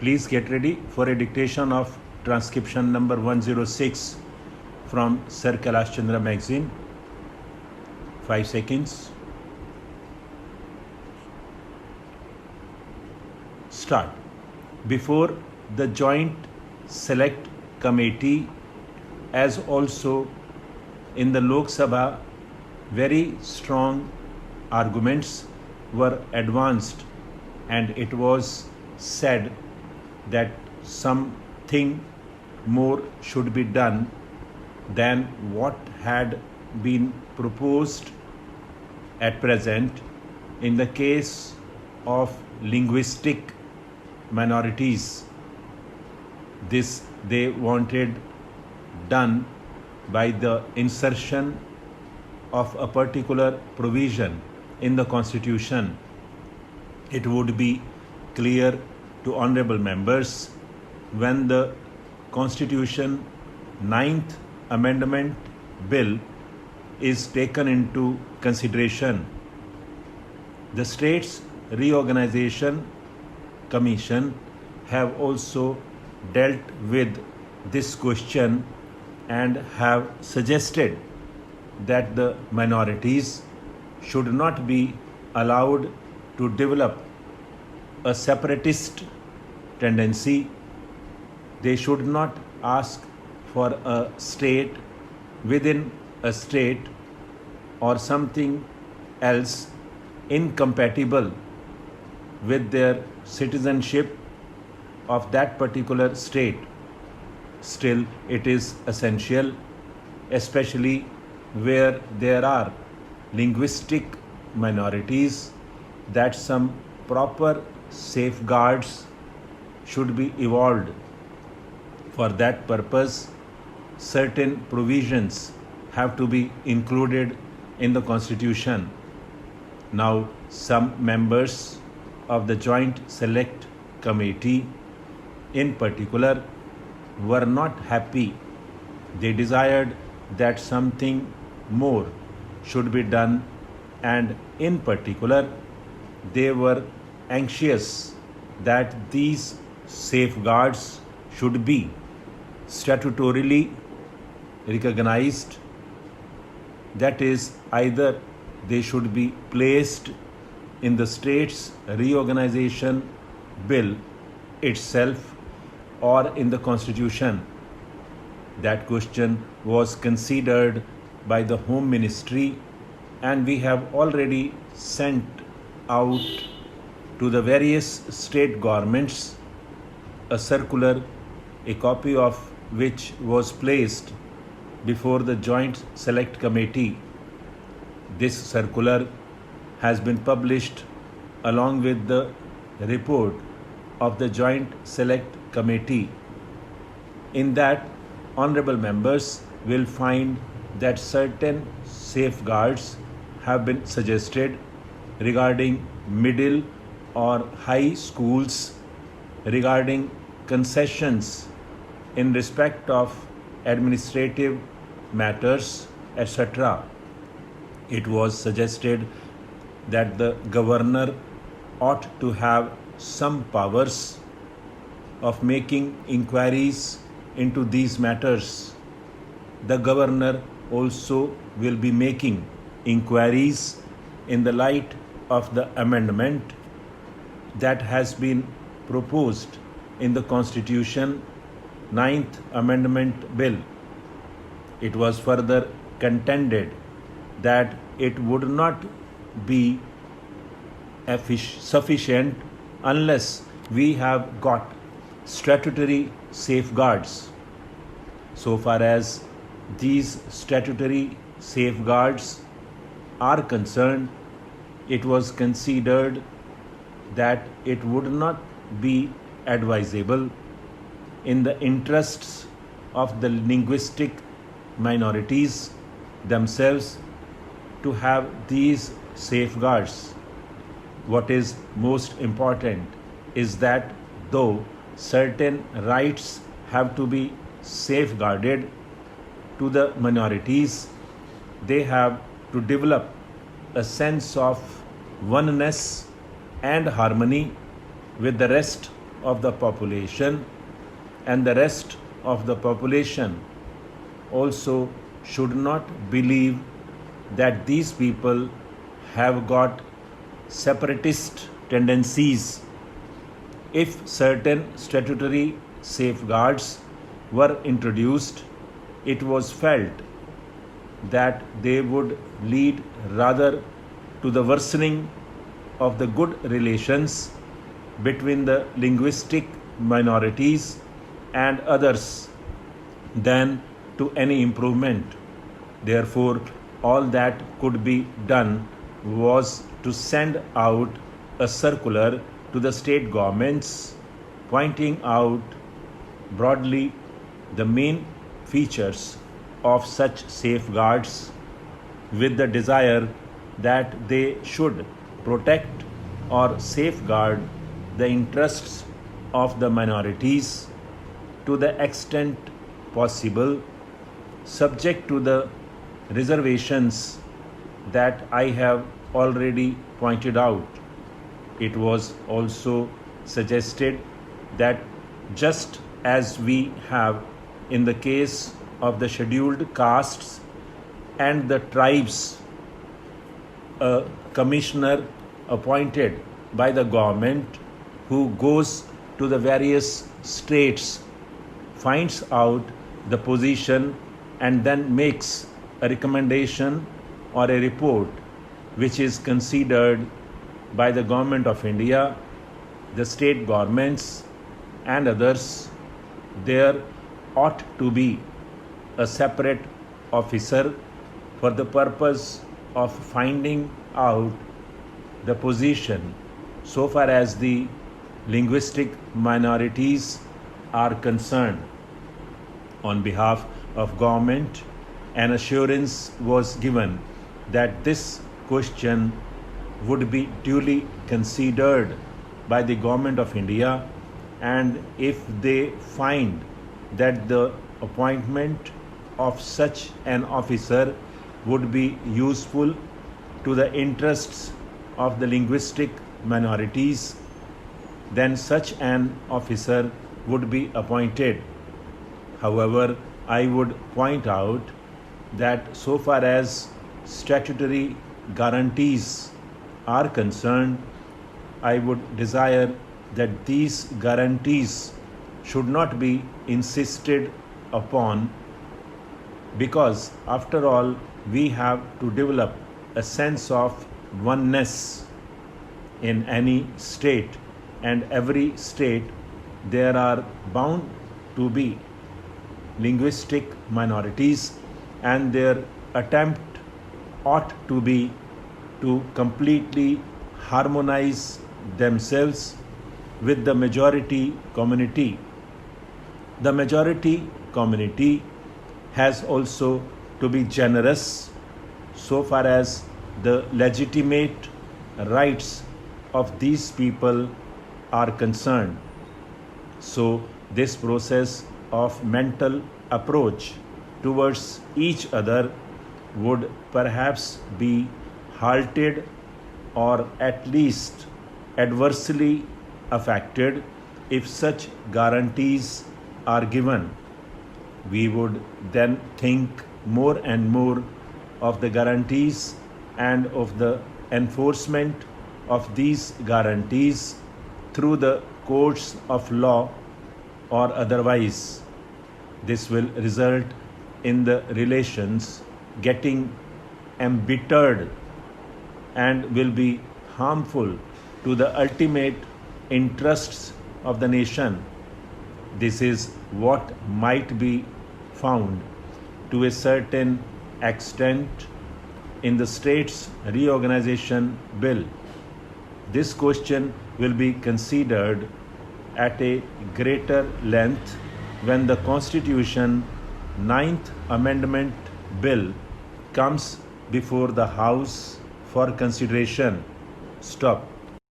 Please get ready for a dictation of transcription number 106 from Sir Kailash Chandra magazine. 5 seconds. Start. Before the Joint Select Committee, as also in the Lok Sabha, very strong arguments were advanced, and it was said that something more should be done than what had been proposed at present in the case of linguistic minorities. This they wanted done by the insertion of a particular provision in the Constitution. It would be clear to honorable members when the Constitution 9th Amendment Bill is taken into consideration. The States Reorganization Commission have also dealt with this question and have suggested that the minorities should not be allowed to develop a separatist tendency. They should not ask for a state within a state or something else incompatible with their citizenship of that particular state. Still, it is essential, especially where there are linguistic minorities, that some proper safeguards should be evolved. For that purpose, certain provisions have to be included in the Constitution. Now, some members of the Joint Select Committee in particular were not happy. They desired that something more should be done, and in particular they were anxious that these safeguards should be statutorily recognized. That is, either they should be placed in the States Reorganization Bill itself or in the Constitution. That question was considered by the Home Ministry, and we have already sent out to the various state governments a circular, a copy of which was placed before the Joint Select Committee. This circular has been published along with the report of the Joint Select Committee. In that, honorable members will find that certain safeguards have been suggested regarding middle or high schools, regarding concessions in respect of administrative matters, etc. It was suggested that the governor ought to have some powers of making inquiries into these matters. The governor also will be making inquiries in the light of the amendment that has been proposed in the Constitution 9th Amendment Bill. It was further contended that it would not be sufficient unless we have got statutory safeguards. So far as these statutory safeguards are concerned, it was considered that it would not be advisable in the interests of the linguistic minorities themselves to have these safeguards. What is most important is that though certain rights have to be safeguarded to the minorities, they have to develop a sense of oneness and harmony with the rest of the population, and the rest of the population also should not believe that these people have got separatist tendencies. If certain statutory safeguards were introduced, it was felt that they would lead rather to the worsening of the good relations between the linguistic minorities and others than to any improvement. Therefore, all that could be done was to send out a circular to the state governments pointing out broadly the main features of such safeguards, with the desire that they should protect or safeguard the interests of the minorities to the extent possible, subject to the reservations that I have already pointed out. It was also suggested that just as we have in the case of the scheduled castes and the tribes, a commissioner appointed by the government who goes to the various states, finds out the position, and then makes a recommendation or a report which is considered by the Government of India, the state governments, and others. There ought to be a separate officer for the purpose of finding out the position so far as the linguistic minorities are concerned. On behalf of government, an assurance was given that this question would be duly considered by the Government of India, and if they find that the appointment of such an officer would be useful to the interests of the linguistic minorities, then such an officer would be appointed. However, I would point out that so far as statutory guarantees are concerned, I would desire that these guarantees should not be insisted upon, because after all we have to develop a sense of oneness in any state, and every state there are bound to be linguistic minorities, and their attempt ought to be to completely harmonize themselves with the majority community. The majority community has also to be generous so far as the legitimate rights of these people are concerned. So, this process of mental approach towards each other would perhaps be halted or at least adversely affected if such guarantees are given. We would then think more and more of the guarantees and of the enforcement of these guarantees through the courts of law or otherwise. This will result in the relations getting embittered and will be harmful to the ultimate interests of the nation. This is what might be found to a certain extent in the states reorganization bill. This question will be considered at a greater length when the Constitution 9th Amendment Bill comes before the House for consideration. Stop.